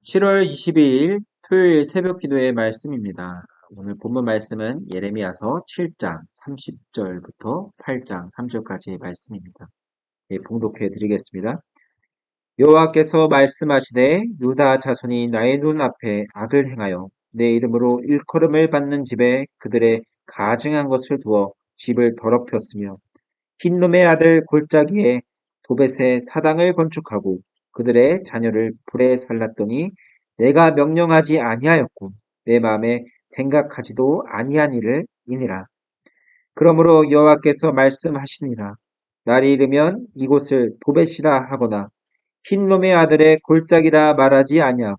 7월 22일 토요일 새벽 기도의 말씀입니다. 오늘 본문 말씀은 예레미야서 7장 30절부터 8장 3절까지의 말씀입니다. 봉독해 드리겠습니다. 여호와께서 말씀하시되 유다 자손이 나의 눈앞에 악을 행하여 내 이름으로 일컬음을 받는 집에 그들의 가증한 것을 두어 집을 더럽혔으며 흰놈의 아들 골짜기에 도벳의 사당을 건축하고 그들의 자녀를 불에 살랐더니 내가 명령하지 아니하였고 내 마음에 생각하지도 아니한 일을 이니라. 그러므로 여호와께서 말씀하시니라. 날이 이르면 이곳을 도벳이라 하거나 흰놈의 아들의 골짜기라 말하지 아니하고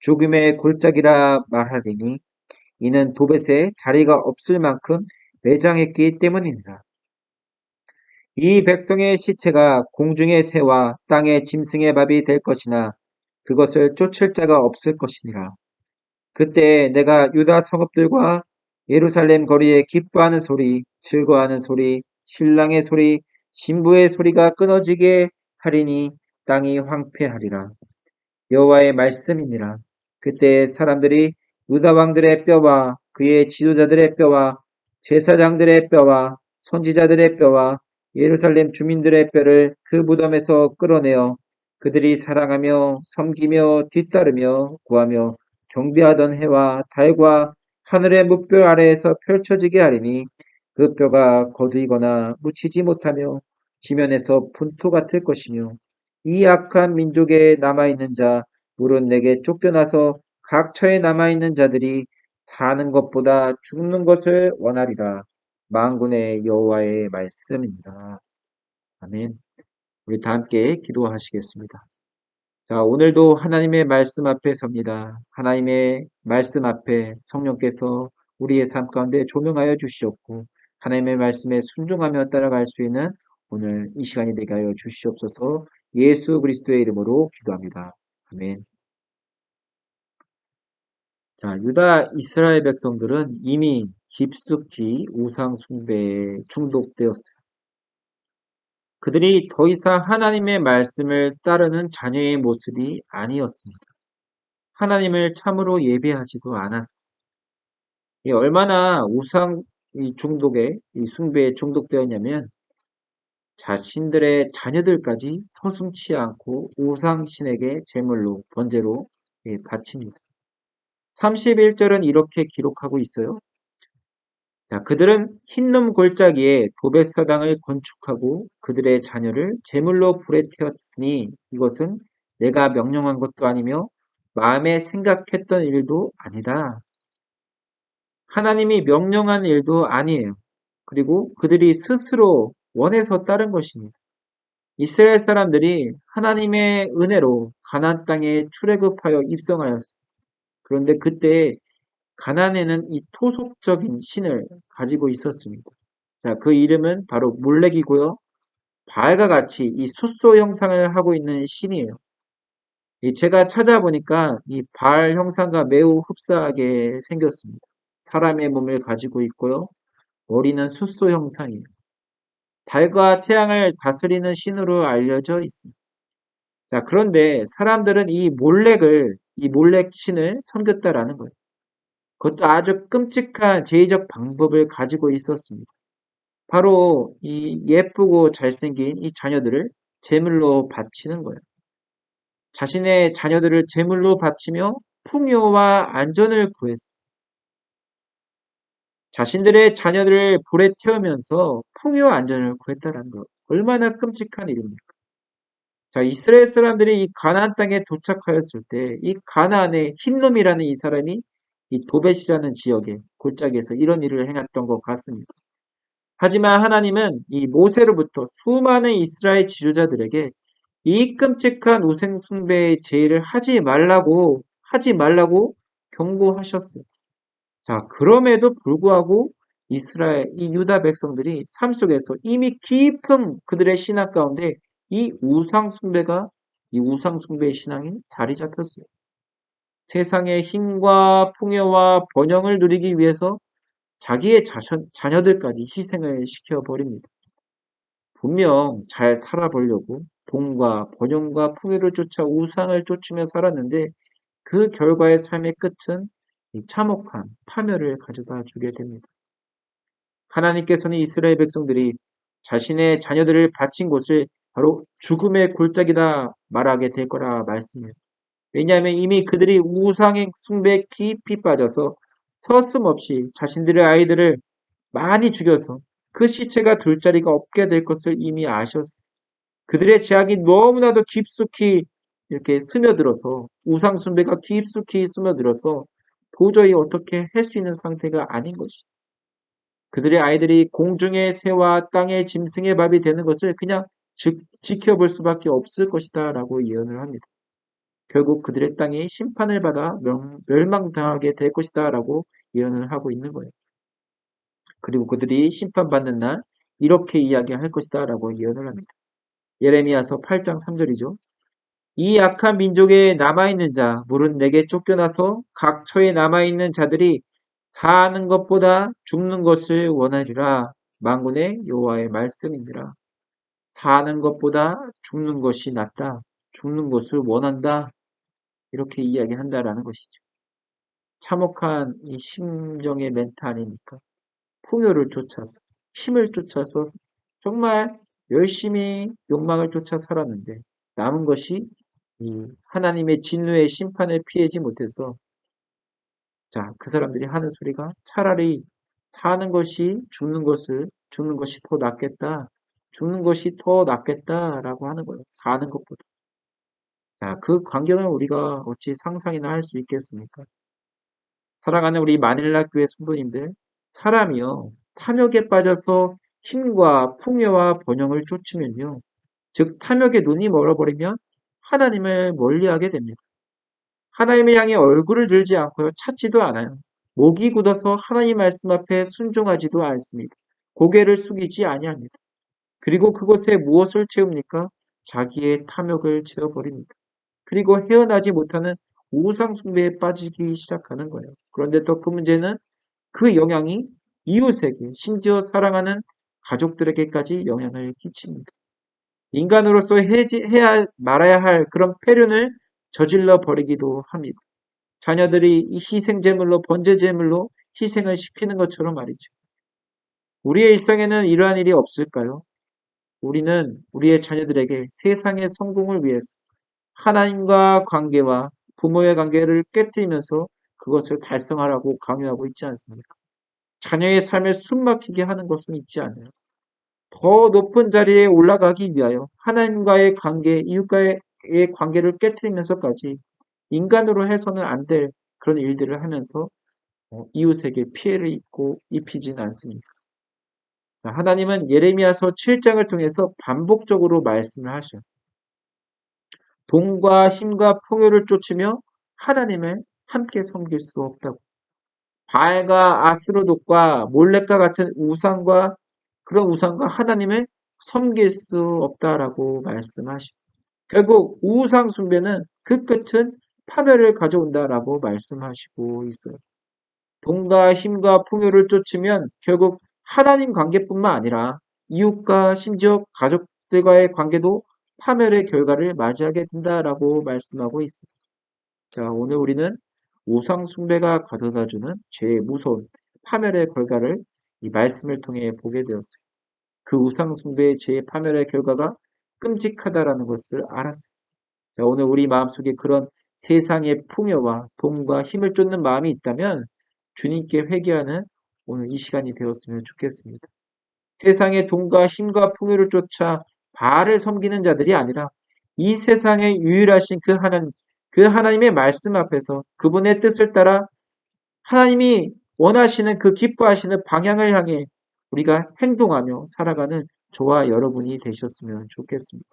죽음의 골짜기라 말하리니 이는 도벳에 자리가 없을 만큼 매장했기 때문이니라. 이 백성의 시체가 공중의 새와 땅의 짐승의 밥이 될 것이나 그것을 쫓을 자가 없을 것이니라. 그때 내가 유다 성읍들과 예루살렘 거리에 기뻐하는 소리, 즐거워하는 소리, 신랑의 소리, 신부의 소리가 끊어지게 하리니 땅이 황폐하리라. 여호와의 말씀이니라. 그때 사람들이 유다 왕들의 뼈와 그의 지도자들의 뼈와 제사장들의 뼈와 선지자들의 뼈와 예루살렘 주민들의 뼈를 그 무덤에서 끌어내어 그들이 사랑하며 섬기며 뒤따르며 구하며 경배하던 해와 달과 하늘의 뭇별 아래에서 펼쳐지게 하리니 그 뼈가 거두이거나 묻히지 못하며 지면에서 분토 같을 것이며 이 악한 민족에 남아있는 자 물은 내게 쫓겨나서 각처에 남아있는 자들이 사는 것보다 죽는 것을 원하리라. 만군의 여호와의 말씀입니다. 아멘. 우리 다 함께 기도하시겠습니다. 자, 오늘도 하나님의 말씀 앞에 섭니다. 하나님의 말씀 앞에 성령께서 우리의 삶 가운데 조명하여 주시옵고 하나님의 말씀에 순종하며 따라갈 수 있는 오늘 이 시간이 되게 하여 주시옵소서. 예수 그리스도의 이름으로 기도합니다. 아멘. 자, 유다 이스라엘 백성들은 이미 깊숙이 우상 숭배에 중독되었어요. 그들이 더 이상 하나님의 말씀을 따르는 자녀의 모습이 아니었습니다. 하나님을 참으로 예배하지도 않았어요. 얼마나 우상 중독에, 이 숭배에 중독되었냐면 자신들의 자녀들까지 서슴치 않고 우상신에게 제물로, 번제로 바칩니다. 31절은 이렇게 기록하고 있어요. 자, 그들은 흰놈 골짜기에 도벳사당을 건축하고 그들의 자녀를 제물로 불에 태웠으니 이것은 내가 명령한 것도 아니며 마음에 생각했던 일도 아니다. 하나님이 명령한 일도 아니에요. 그리고 그들이 스스로 원해서 따른 것입니다. 이스라엘 사람들이 하나님의 은혜로 가나안 땅에 출애굽하여 입성하였어요. 그런데 그때 가나안에는 이 토속적인 신을 가지고 있었습니다. 자, 그 이름은 바로 몰렉이고요. 바알과 같이 이 숫소 형상을 하고 있는 신이에요. 제가 찾아보니까 이 바알 형상과 매우 흡사하게 생겼습니다. 사람의 몸을 가지고 있고요. 머리는 숫소 형상이에요. 달과 태양을 다스리는 신으로 알려져 있습니다. 자, 그런데 사람들은 이 몰렉 신을 섬겼다라는 거예요. 그것도 아주 끔찍한 제의적 방법을 가지고 있었습니다. 바로 이 예쁘고 잘생긴 이 자녀들을 제물로 바치는 거예요. 자신의 자녀들을 제물로 바치며 풍요와 안전을 구했어요. 자신들의 자녀들을 불에 태우면서 풍요 안전을 구했다는 것. 얼마나 끔찍한 일입니까? 자, 이스라엘 사람들이 이 가나안 땅에 도착하였을 때 이 가나안의 흰놈이라는 이 사람이 이 도벳이라는 지역의 골짜기에서 이런 일을 행했던 것 같습니다. 하지만 하나님은 이 모세로부터 수많은 이스라엘 지도자들에게 이 끔찍한 우상 숭배의 제의를 하지 말라고 경고하셨어요. 자, 그럼에도 불구하고 이 유다 백성들이 삶 속에서 이미 깊은 그들의 신앙 가운데 이 우상 숭배의 신앙이 자리 잡혔어요. 세상의 힘과 풍요와 번영을 누리기 위해서 자기의 자녀들까지 희생을 시켜버립니다. 분명 잘 살아보려고 돈과 번영과 풍요를 쫓아 우상을 쫓으며 살았는데 그 결과의 삶의 끝은 이 참혹한 파멸을 가져다 주게 됩니다. 하나님께서는 이스라엘 백성들이 자신의 자녀들을 바친 곳을 바로 죽음의 골짜기다 말하게 될 거라 말씀해요. 왜냐하면 이미 그들이 우상의 숭배에 깊이 빠져서 서슴없이 자신들의 아이들을 많이 죽여서 그 시체가 둘 자리가 없게 될 것을 이미 아셨어요. 그들의 죄악이 너무나도 깊숙이 이렇게 스며들어서 우상 숭배가 깊숙이 스며들어서 도저히 어떻게 할 수 있는 상태가 아닌 것이죠. 그들의 아이들이 공중의 새와 땅의 짐승의 밥이 되는 것을 그냥 지켜볼 수밖에 없을 것이다 라고 예언을 합니다. 결국 그들의 땅이 심판을 받아 멸망당하게 될 것이다 라고 예언을 하고 있는 거예요. 그리고 그들이 심판받는 날 이렇게 이야기할 것이다 라고 예언을 합니다. 예레미야서 8장 3절이죠. 이 악한 민족에 남아있는 자, 물은 내게 쫓겨나서 각 처에 남아있는 자들이 사는 것보다 죽는 것을 원하리라. 만군의 여호와의 말씀이니라. 사는 것보다 죽는 것이 낫다. 죽는 것을 원한다. 이렇게 이야기한다라는 것이죠. 참혹한 이 심정의 멘트 아닙니까? 풍요를 쫓아서, 힘을 쫓아서 정말 열심히 욕망을 쫓아 살았는데 남은 것이 이 하나님의 진노의 심판을 피하지 못해서 자, 그 사람들이 하는 소리가 차라리 사는 것이 죽는 것이 더 낫겠다. 죽는 것이 더 낫겠다라고 하는 거예요. 사는 것보다. 자, 그 광경을 우리가 어찌 상상이나 할 수 있겠습니까? 사랑하는 우리 마닐라 교회 성도님들, 사람이요, 탐욕에 빠져서 힘과 풍요와 번영을 쫓으면요, 즉 탐욕의 눈이 멀어버리면 하나님을 멀리하게 됩니다. 하나님의 향해 얼굴을 들지 않고요, 찾지도 않아요. 목이 굳어서 하나님 말씀 앞에 순종하지도 않습니다. 고개를 숙이지 아니합니다. 그리고 그곳에 무엇을 채웁니까? 자기의 탐욕을 채워버립니다. 그리고 헤어나지 못하는 우상 숭배에 빠지기 시작하는 거예요. 그런데 더 큰 문제는 그 영향이 이웃에게, 심지어 사랑하는 가족들에게까지 영향을 끼칩니다. 인간으로서 해야 말아야 할 그런 폐륜을 저질러 버리기도 합니다. 자녀들이 이 희생제물로, 번제제물로 희생을 시키는 것처럼 말이죠. 우리의 일상에는 이러한 일이 없을까요? 우리는 우리의 자녀들에게 세상의 성공을 위해서 하나님과 관계와 부모의 관계를 깨뜨리면서 그것을 달성하라고 강요하고 있지 않습니까? 자녀의 삶을 숨막히게 하는 것은 있지 않아요. 더 높은 자리에 올라가기 위하여 하나님과의 관계, 이웃과의 관계를 깨뜨리면서까지 인간으로 해서는 안 될 그런 일들을 하면서 이웃에게 피해를 입히진 않습니다. 하나님은 예레미야서 7장을 통해서 반복적으로 말씀을 하셔요. 돈과 힘과 풍요를 쫓으며 하나님을 함께 섬길 수 없다고. 바알과 아스로돗과 몰렉과 같은 우상과 그런 우상과 하나님을 섬길 수 없다라고 말씀하시고 결국 우상 숭배는 그 끝은 파멸을 가져온다라고 말씀하시고 있어요. 돈과 힘과 풍요를 쫓으면 결국 하나님 관계뿐만 아니라 이웃과 심지어 가족들과의 관계도 파멸의 결과를 맞이하게 된다라고 말씀하고 있습니다. 자, 오늘 우리는 우상 숭배가 가져다주는 죄의 무서운 파멸의 결과를 이 말씀을 통해 보게 되었어요. 그 우상 숭배의 죄의 파멸의 결과가 끔찍하다라는 것을 알았어요. 자, 오늘 우리 마음속에 그런 세상의 풍요와 돈과 힘을 쫓는 마음이 있다면 주님께 회개하는 오늘 이 시간이 되었으면 좋겠습니다. 세상의 돈과 힘과 풍요를 쫓아 바알을 섬기는 자들이 아니라 이 세상에 유일하신 그 하나님의 말씀 앞에서 그분의 뜻을 따라 하나님이 원하시는 그 기뻐하시는 방향을 향해 우리가 행동하며 살아가는 저와 여러분이 되셨으면 좋겠습니다.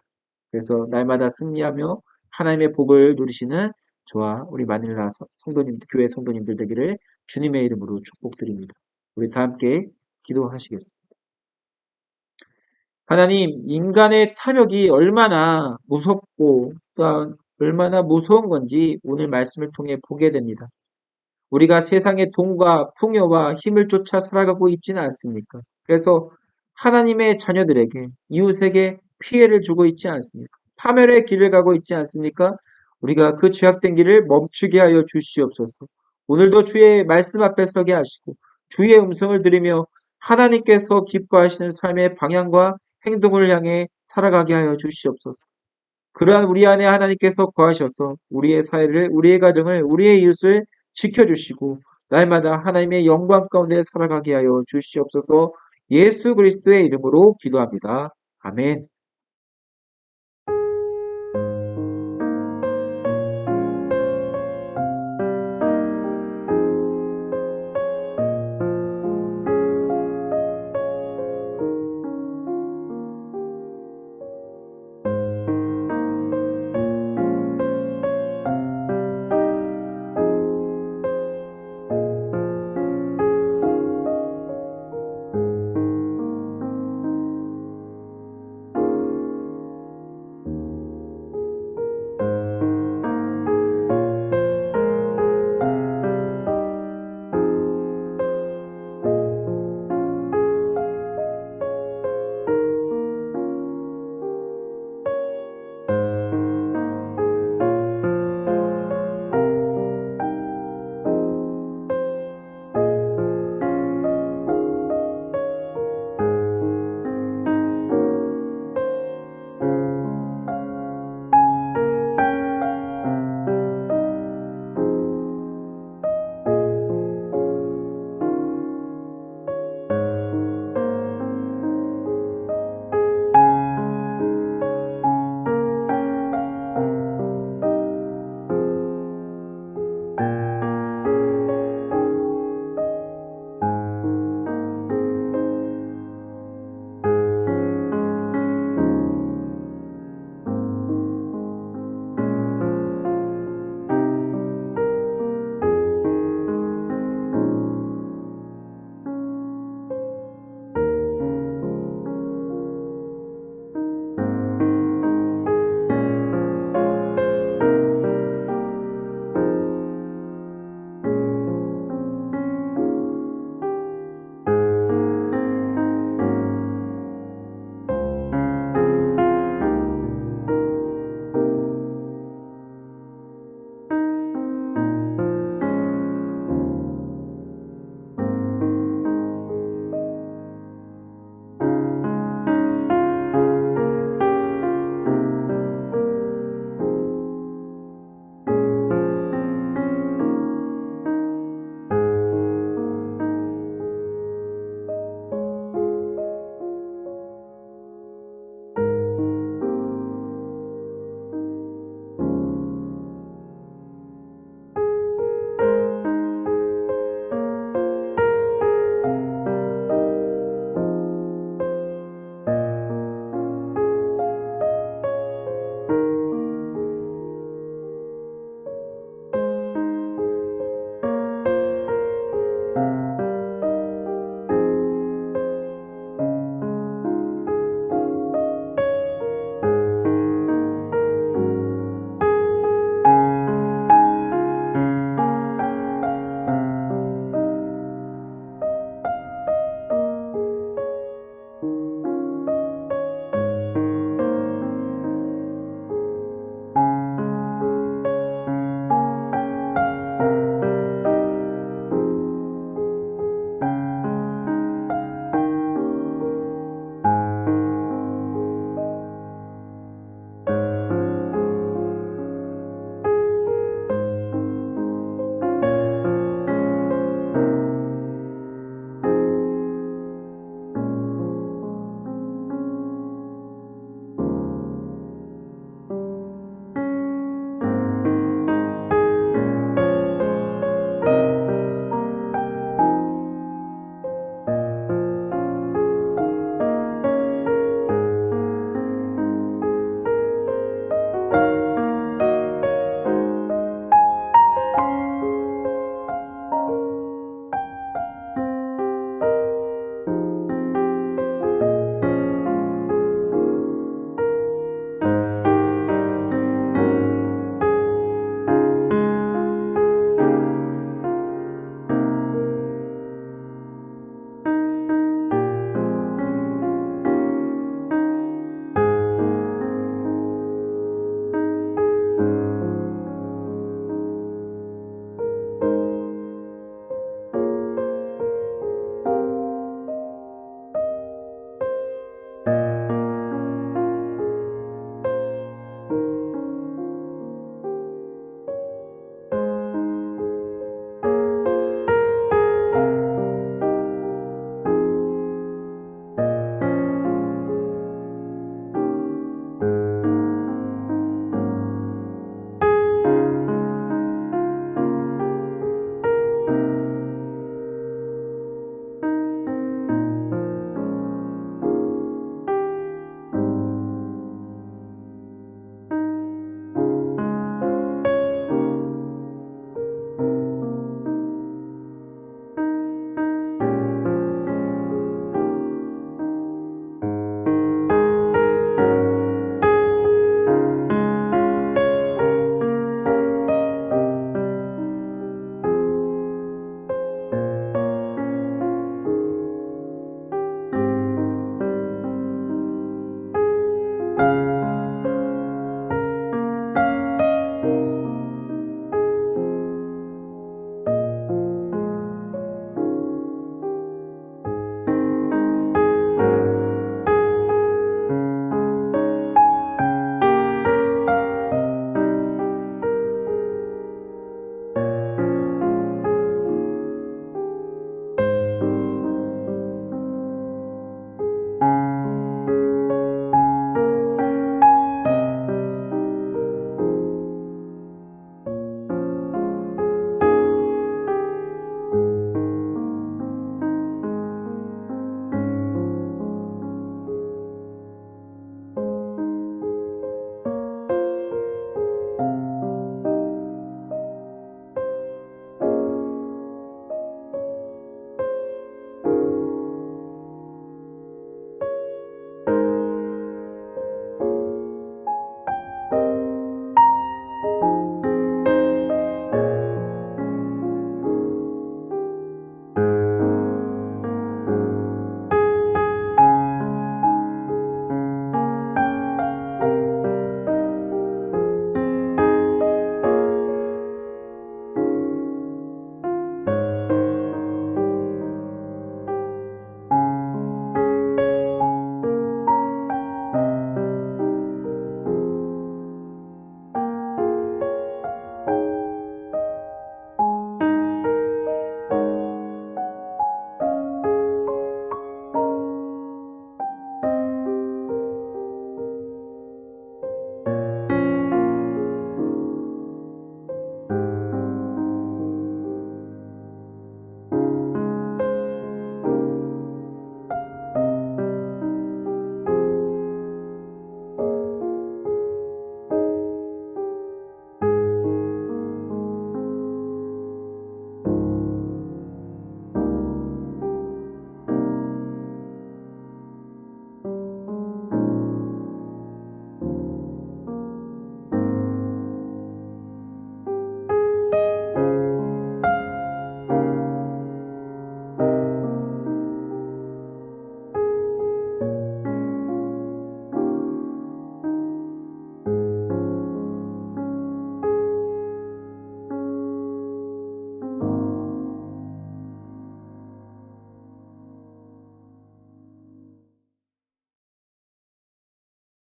그래서 날마다 승리하며 하나님의 복을 누리시는 저와 우리 마닐라 성도님, 교회 성도님들 되기를 주님의 이름으로 축복드립니다. 우리 다 함께 기도하시겠습니다. 하나님, 인간의 탐욕이 얼마나 무섭고 또한 얼마나 무서운 건지 오늘 말씀을 통해 보게 됩니다. 우리가 세상의 돈과 풍요와 힘을 쫓아 살아가고 있지는 않습니까? 그래서 하나님의 자녀들에게, 이웃에게 피해를 주고 있지 않습니까? 파멸의 길을 가고 있지 않습니까? 우리가 그 죄악된 길을 멈추게 하여 주시옵소서. 오늘도 주의 말씀 앞에 서게 하시고 주의 음성을 들으며 하나님께서 기뻐하시는 삶의 방향과 행동을 향해 살아가게 하여 주시옵소서. 그러한 우리 안에 하나님께서 거하셔서 우리의 사회를, 우리의 가정을, 우리의 이웃을 지켜주시고 날마다 하나님의 영광 가운데 살아가게 하여 주시옵소서. 예수 그리스도의 이름으로 기도합니다. 아멘.